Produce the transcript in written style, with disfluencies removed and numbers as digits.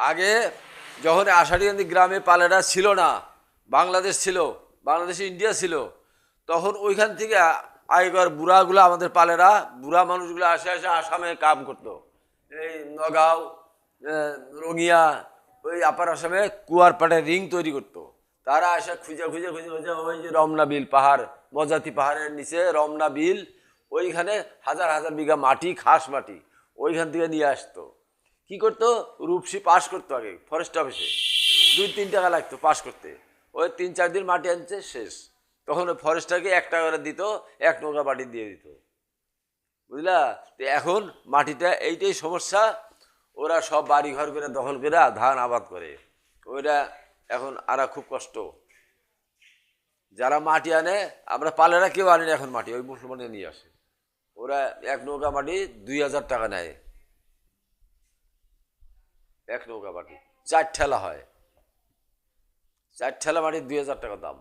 আগে যখন আষাঢ়িয়ান্দি গ্রামে পালেরা ছিল না, বাংলাদেশ ছিল, বাংলাদেশে ইন্ডিয়া ছিল, তখন ওইখান থেকে আগেকার বুড়াগুলো আমাদের পালেরা বুড়া মানুষগুলো আসে আসে আসামে কাম করতো। এই নগাঁও, রঙিয়া, ওই আপার আসামে কুয়ার পাড়ে রিং তৈরি করতো। তারা আসে খুঁজে খুঁজে খুঁজে খুঁজে ওই যে রমনা বিল পাহাড়, মজাতি পাহাড়ের নিচে রমনা বিল, ওইখানে হাজার হাজার বিঘা মাটি, খাস মাটি, ওইখান থেকে নিয়ে আসতো। কি করতো, রূপসী পাস করতো আগে ফরেস্ট অফিসে, 2-3 টাকা লাগতো পাস করতে। ওই 3-4 দিন মাটি আনছে শেষ। তখন ওই ফরেস্টারকে 1 টাকা করে দিত, 1 নৌকা মাটি দিয়ে দিত, বুঝলা। তো এখন মাটিটা এইটাই সমস্যা, ওরা সব বাড়ি ঘর করে দখল করে ধান আবাদ করে, ওইটা এখন আরা খুব কষ্ট। যারা মাটি আনে, আমরা পালেরা কেউ আনি না এখন মাটি, ওই মুসলমানে নিয়ে আসে। ওরা 1 নৌকা মাটি 2000 টাকা নেয়, 1 নৌকা মাটি 4 ঠেলা হয়, 4 ঠেলা মাটি 2000 টাকা দাম।